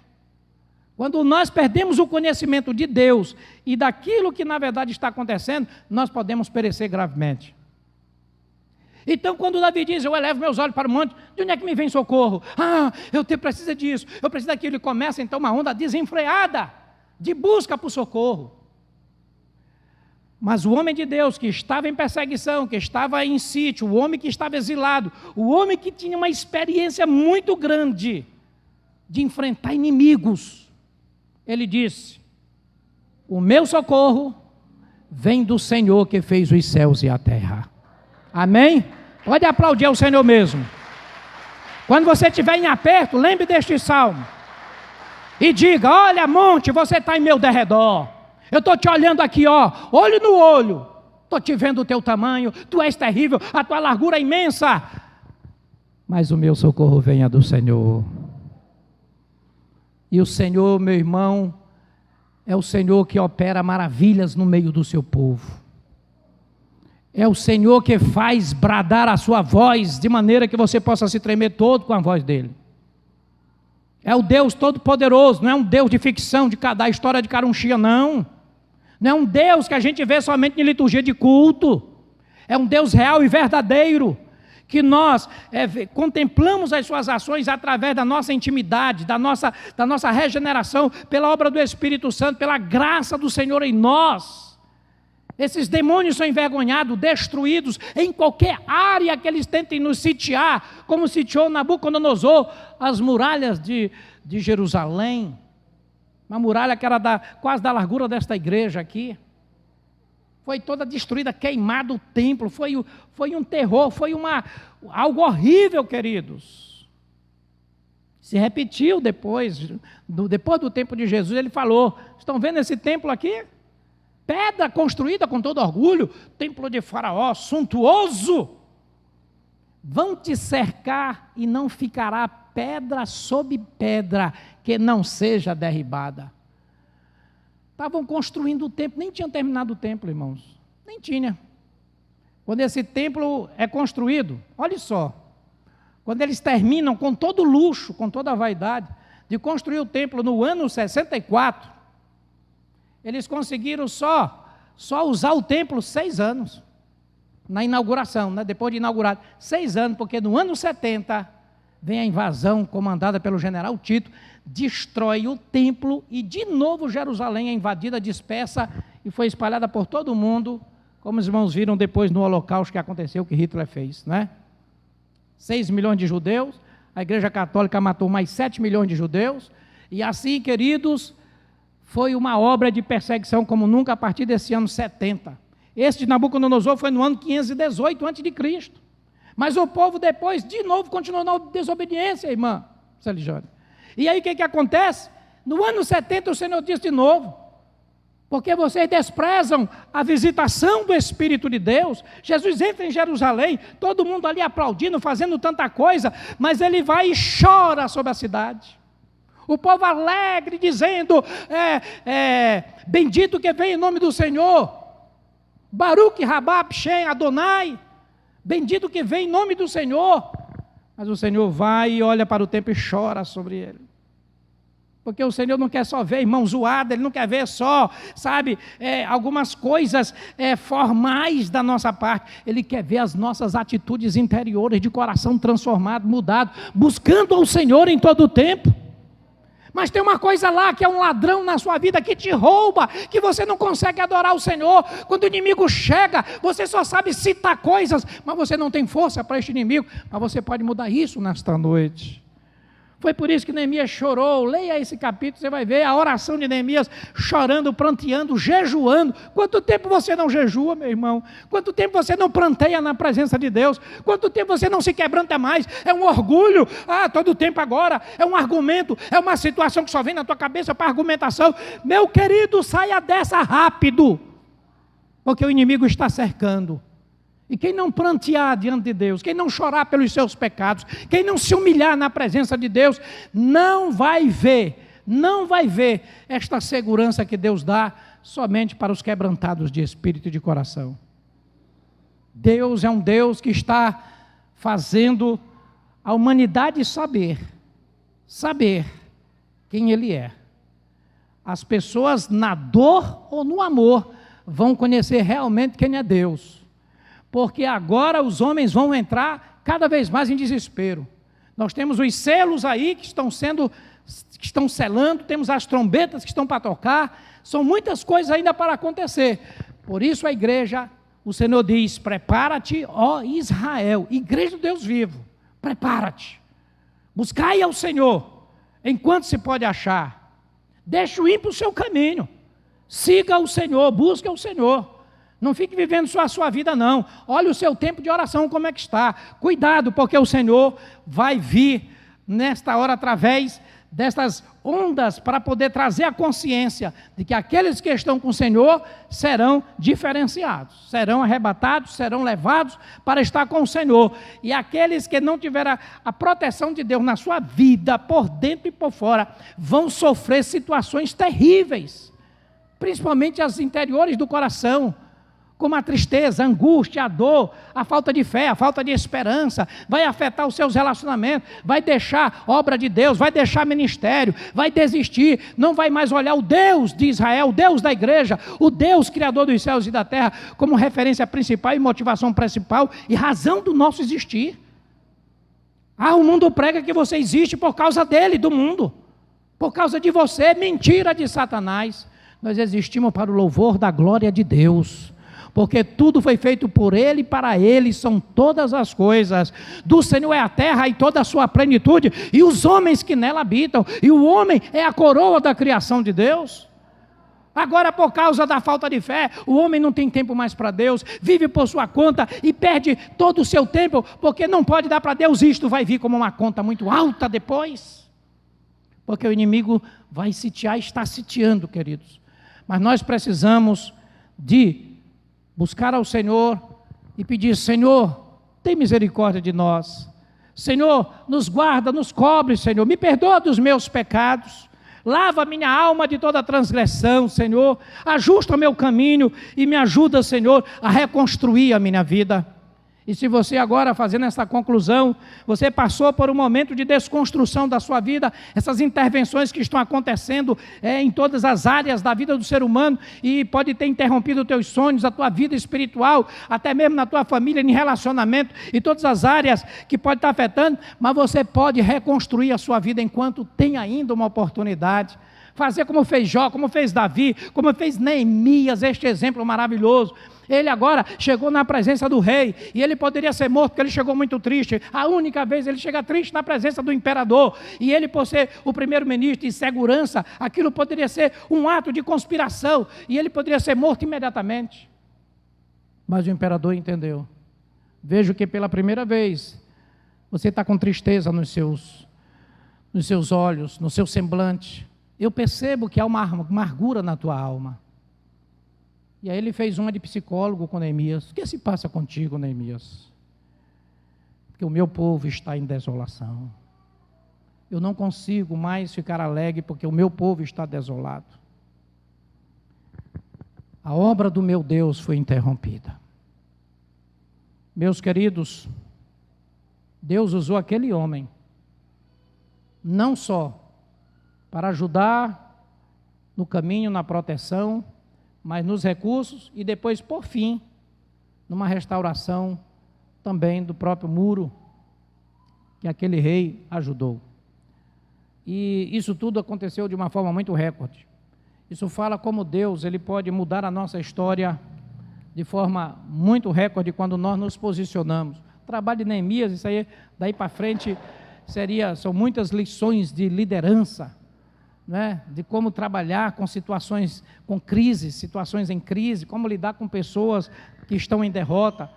[SPEAKER 1] Quando nós perdemos o conhecimento de Deus e daquilo que na verdade está acontecendo, nós podemos perecer gravemente. Então, quando Davi diz: eu elevo meus olhos para o monte, de onde é que me vem socorro? Eu preciso disso, eu preciso daquilo. E começa então uma onda desenfreada de busca por socorro. Mas o homem de Deus que estava em perseguição, que estava em sítio, o homem que estava exilado, o homem que tinha uma experiência muito grande de enfrentar inimigos, ele disse: o meu socorro vem do Senhor que fez os céus e a terra. Amém? Pode aplaudir ao Senhor mesmo. Quando você estiver em aperto, lembre deste salmo e diga: olha, monte, você está em meu derredor. Eu estou te olhando aqui, ó, olho no olho. Estou te vendo o teu tamanho, tu és terrível, a tua largura é imensa. Mas o meu socorro venha do Senhor. E o Senhor, meu irmão, é o Senhor que opera maravilhas no meio do seu povo. É o Senhor que faz bradar a sua voz de maneira que você possa se tremer todo com a voz dele. É o Deus Todo-Poderoso, não é um Deus de ficção, da história de Carunchia, não. Não é um Deus que a gente vê somente em liturgia de culto. É um Deus real e verdadeiro, que nós contemplamos as suas ações através da nossa intimidade, da nossa regeneração, pela obra do Espírito Santo, pela graça do Senhor em nós. Esses demônios são envergonhados, destruídos em qualquer área que eles tentem nos sitiar, como sitiou Nabucodonosor as muralhas de Jerusalém. Uma muralha que era quase da largura desta igreja aqui. Foi toda destruída, queimado o templo, foi um terror, foi algo horrível, queridos. Se repetiu depois do tempo de Jesus, ele falou, estão vendo esse templo aqui? Pedra construída com todo orgulho, templo de Faraó, suntuoso. Vão te cercar e não ficará pedra sobre pedra que não seja derribada. Estavam construindo o templo, nem tinham terminado o templo, irmãos. Nem tinha. Quando esse templo é construído, olha só, quando eles terminam com todo o luxo, com toda a vaidade, de construir o templo no ano 64, eles conseguiram só usar o templo 6 anos, na inauguração, né? Depois de inaugurado, 6 anos, porque no ano 70, vem a invasão comandada pelo general Tito, destrói o templo e de novo Jerusalém é invadida, dispersa e foi espalhada por todo o mundo, como os irmãos viram depois no Holocausto que aconteceu, que Hitler fez, né? 6 milhões de judeus, a Igreja Católica matou mais 7 milhões de judeus, e assim, queridos, foi uma obra de perseguição como nunca a partir desse ano 70. Esse de Nabucodonosor foi no ano 518 a.C. Mas o povo depois, de novo, continuou na desobediência, irmã Celigione. E aí o que acontece? No ano 70 o Senhor disse de novo, porque vocês desprezam a visitação do Espírito de Deus. Jesus entra em Jerusalém, todo mundo ali aplaudindo, fazendo tanta coisa, mas ele vai e chora sobre a cidade. O povo alegre, dizendo, bendito que vem em nome do Senhor, Baruch, Rabab, Shem, Adonai, bendito que vem em nome do Senhor. Mas o Senhor vai e olha para o templo e chora sobre ele. Porque o Senhor não quer só ver, irmão, zoado, Ele não quer ver só, sabe, algumas coisas formais da nossa parte. Ele quer ver as nossas atitudes interiores, de coração transformado, mudado, buscando ao Senhor em todo o tempo. Mas tem uma coisa lá que é um ladrão na sua vida que te rouba, que você não consegue adorar o Senhor. Quando o inimigo chega, você só sabe citar coisas, mas você não tem força para este inimigo. Mas você pode mudar isso nesta noite. Foi por isso que Neemias chorou. Leia esse capítulo, você vai ver a oração de Neemias, chorando, pranteando, jejuando. Quanto tempo você não jejua, meu irmão? Quanto tempo você não pranteia na presença de Deus? Quanto tempo você não se quebranta mais? É um orgulho, todo tempo agora, é um argumento, é uma situação que só vem na tua cabeça para argumentação. Meu querido, saia dessa rápido, porque o inimigo está cercando. E quem não prantear diante de Deus, quem não chorar pelos seus pecados, quem não se humilhar na presença de Deus, não vai ver esta segurança que Deus dá somente para os quebrantados de espírito e de coração. Deus é um Deus que está fazendo a humanidade saber quem Ele é. As pessoas na dor ou no amor vão conhecer realmente quem é Deus. Porque agora os homens vão entrar cada vez mais em desespero. Nós temos os selos aí que estão selando, temos as trombetas que estão para tocar, são muitas coisas ainda para acontecer. Por isso a igreja, o Senhor diz, prepara-te, ó Israel, igreja do Deus vivo, prepara-te, buscai ao Senhor, enquanto se pode achar, deixa o ímpio o seu caminho, siga o Senhor, busque o Senhor. Não fique vivendo só a sua vida, não. Olha o seu tempo de oração, como é que está. Cuidado, porque o Senhor vai vir nesta hora através dessas ondas para poder trazer a consciência de que aqueles que estão com o Senhor serão diferenciados, serão arrebatados, serão levados para estar com o Senhor. E aqueles que não tiverem a proteção de Deus na sua vida, por dentro e por fora, vão sofrer situações terríveis, principalmente as interiores do coração, como a tristeza, a angústia, a dor, a falta de fé, a falta de esperança, vai afetar os seus relacionamentos, vai deixar obra de Deus, vai deixar ministério, vai desistir, não vai mais olhar o Deus de Israel, o Deus da igreja, o Deus criador dos céus e da terra, como referência principal e motivação principal e razão do nosso existir. O mundo prega que você existe por causa dele, do mundo, por causa de você, mentira de Satanás. Nós existimos para o louvor da glória de Deus. porque tudo foi feito por Ele e para Ele são todas as coisas. Do Senhor é a terra e toda a sua plenitude, e os homens que nela habitam, e o homem é a coroa da criação de Deus. Agora, por causa da falta de fé, o homem não tem tempo mais para Deus, vive por sua conta e perde todo o seu tempo, porque não pode dar para Deus. Isto vai vir como uma conta muito alta depois, porque o inimigo vai sitiar e está sitiando, queridos. Mas nós precisamos de buscar ao Senhor e pedir: Senhor, tem misericórdia de nós. Senhor, nos guarda, nos cobre, Senhor, me perdoa dos meus pecados. Lava minha alma de toda transgressão, Senhor. Ajusta meu caminho e me ajuda, Senhor, a reconstruir a minha vida. E se você agora, fazendo essa conclusão, você passou por um momento de desconstrução da sua vida, essas intervenções que estão acontecendo em todas as áreas da vida do ser humano, e pode ter interrompido os teus sonhos, a tua vida espiritual, até mesmo na tua família, em relacionamento, e todas as áreas que pode estar afetando, mas você pode reconstruir a sua vida enquanto tem ainda uma oportunidade. Fazer como fez Jó, como fez Davi, como fez Neemias, este exemplo maravilhoso. Ele agora chegou na presença do rei, e ele poderia ser morto, porque ele chegou muito triste. A única vez ele chega triste na presença do imperador, e ele, por ser o primeiro-ministro de segurança, aquilo poderia ser um ato de conspiração, e ele poderia ser morto imediatamente. Mas o imperador entendeu. Vejo que pela primeira vez, você está com tristeza nos seus olhos, no seu semblante. Eu percebo que há uma amargura na tua alma. E aí ele fez uma de psicólogo com Neemias. O que se passa contigo, Neemias? Porque o meu povo está em desolação. Eu não consigo mais ficar alegre porque o meu povo está desolado. A obra do meu Deus foi interrompida. Meus queridos, Deus usou aquele homem, não só para ajudar no caminho, na proteção, mas nos recursos, e depois, por fim, numa restauração também do próprio muro, que aquele rei ajudou. E isso tudo aconteceu de uma forma muito recorde. Isso fala como Deus, Ele pode mudar a nossa história de forma muito recorde quando nós nos posicionamos. O trabalho de Neemias, isso aí, daí para frente, são muitas lições de liderança, né, de como trabalhar com situações, com crises, situações em crise, como lidar com pessoas que estão em derrota.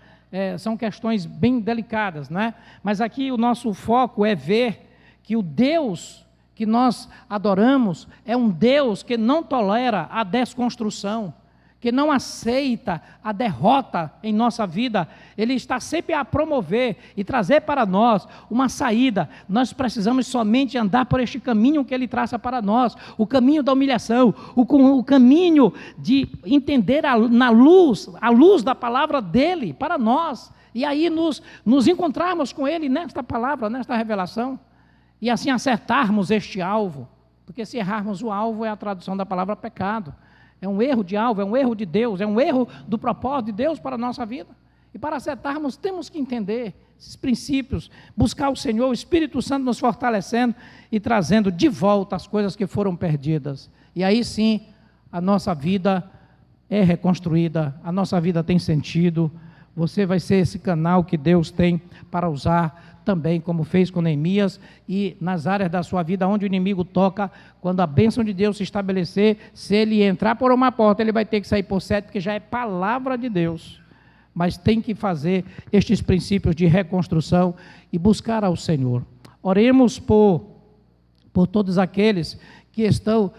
[SPEAKER 1] São questões bem delicadas, né? Mas aqui o nosso foco é ver que o Deus que nós adoramos é um Deus que não tolera a desconstrução, que não aceita a derrota em nossa vida. Ele está sempre a promover e trazer para nós uma saída. Nós precisamos somente andar por este caminho que Ele traça para nós, o caminho da humilhação, o caminho de entender a luz da palavra dEle para nós, e aí nos encontrarmos com Ele nesta palavra, nesta revelação, e assim acertarmos este alvo, porque se errarmos o alvo é a tradução da palavra pecado. É um erro de alvo, é um erro de Deus, é um erro do propósito de Deus para a nossa vida. E para acertarmos, temos que entender esses princípios, buscar o Senhor, o Espírito Santo nos fortalecendo e trazendo de volta as coisas que foram perdidas. E aí sim, a nossa vida é reconstruída, a nossa vida tem sentido. Você vai ser esse canal que Deus tem para usar também, como fez com Neemias, e nas áreas da sua vida onde o inimigo toca, quando a bênção de Deus se estabelecer, se ele entrar por uma porta, ele vai ter que sair por 7, porque já é palavra de Deus. Mas tem que fazer estes princípios de reconstrução e buscar ao Senhor. Oremos por todos aqueles que estão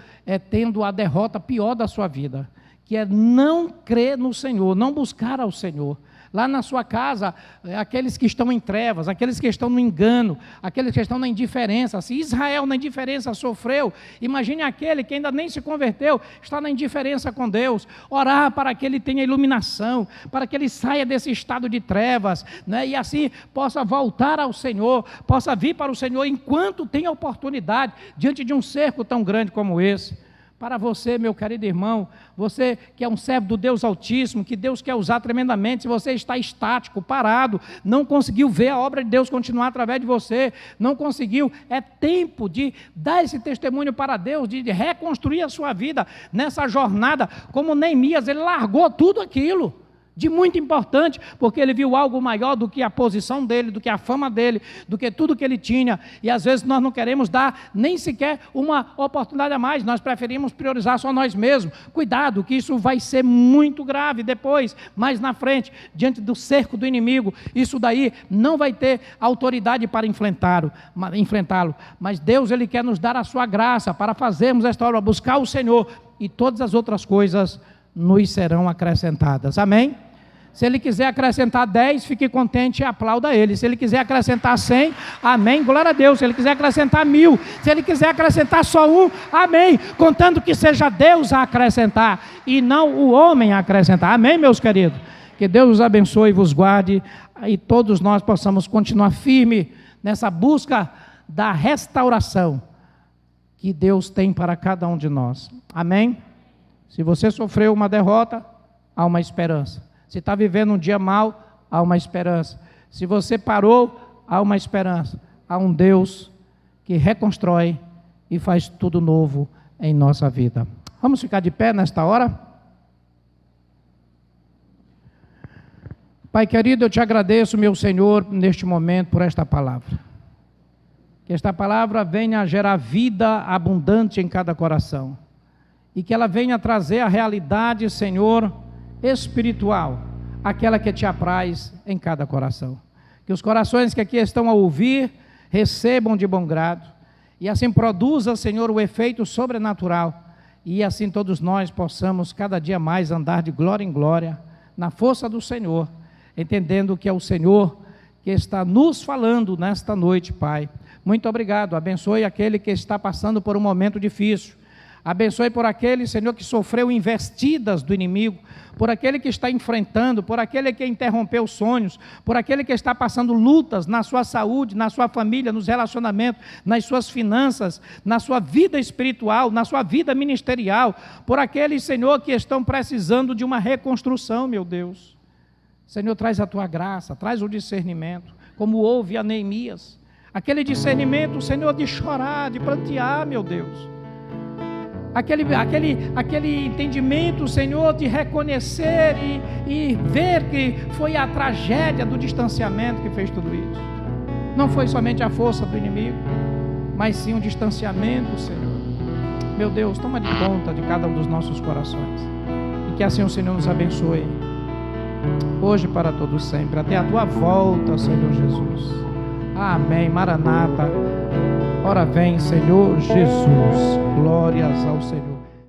[SPEAKER 1] tendo a derrota pior da sua vida, que é não crer no Senhor, não buscar ao Senhor. Lá na sua casa, aqueles que estão em trevas, aqueles que estão no engano, aqueles que estão na indiferença. Se Israel na indiferença sofreu, imagine aquele que ainda nem se converteu, está na indiferença com Deus. Orar para que ele tenha iluminação, para que ele saia desse estado de trevas, né? E assim possa voltar ao Senhor, possa vir para o Senhor enquanto tem a oportunidade, diante de um cerco tão grande como esse. Para você, meu querido irmão, você que é um servo do Deus Altíssimo, que Deus quer usar tremendamente, se você está estático, parado, não conseguiu ver a obra de Deus continuar através de você, não conseguiu, é tempo de dar esse testemunho para Deus, de reconstruir a sua vida nessa jornada, como Neemias, ele largou tudo aquilo, de muito importante, porque ele viu algo maior do que a posição dele, do que a fama dele, do que tudo que ele tinha, e às vezes nós não queremos dar nem sequer uma oportunidade a mais, nós preferimos priorizar só nós mesmos. Cuidado, que isso vai ser muito grave depois, mais na frente, diante do cerco do inimigo, isso daí não vai ter autoridade para enfrentá-lo, mas Deus, ele quer nos dar a sua graça, para fazermos esta obra, buscar o Senhor, e todas as outras coisas nos serão acrescentadas, amém? Se ele quiser acrescentar 10, fique contente e aplauda ele. Se ele quiser acrescentar 100, amém, glória a Deus. Se ele quiser acrescentar 1000, se ele quiser acrescentar só 1, amém, contando que seja Deus a acrescentar e não o homem a acrescentar, amém, meus queridos? Que Deus os abençoe e vos guarde, e todos nós possamos continuar firme nessa busca da restauração que Deus tem para cada um de nós, amém? Se você sofreu uma derrota, há uma esperança. Se está vivendo um dia mau, há uma esperança. Se você parou, há uma esperança. Há um Deus que reconstrói e faz tudo novo em nossa vida. Vamos ficar de pé nesta hora? Pai querido, eu te agradeço, meu Senhor, neste momento por esta palavra. Que esta palavra venha gerar vida abundante em cada coração. E que ela venha trazer a realidade, Senhor, espiritual, aquela que te apraz em cada coração. Que os corações que aqui estão a ouvir, recebam de bom grado, e assim produza, Senhor, o efeito sobrenatural, e assim todos nós possamos cada dia mais andar de glória em glória, na força do Senhor, entendendo que é o Senhor que está nos falando nesta noite, Pai. Muito obrigado, abençoe aquele que está passando por um momento difícil, abençoe por aquele, Senhor, que sofreu investidas do inimigo, por aquele que está enfrentando, por aquele que interrompeu sonhos, por aquele que está passando lutas na sua saúde, na sua família, nos relacionamentos, nas suas finanças, na sua vida espiritual, na sua vida ministerial, por aqueles, Senhor, que estão precisando de uma reconstrução, meu Deus. Senhor, traz a tua graça, traz o discernimento, como houve a Neemias, aquele discernimento, Senhor, de chorar, de prantear, meu Deus. Aquele entendimento, Senhor, de reconhecer e ver que foi a tragédia do distanciamento que fez tudo isso. Não foi somente a força do inimigo, mas sim o distanciamento, Senhor. Meu Deus, toma de conta de cada um dos nossos corações. E que assim o Senhor nos abençoe, hoje para todos sempre, até a tua volta, Senhor Jesus. Amém, Maranata. Ora vem, Senhor Jesus, glórias ao Senhor.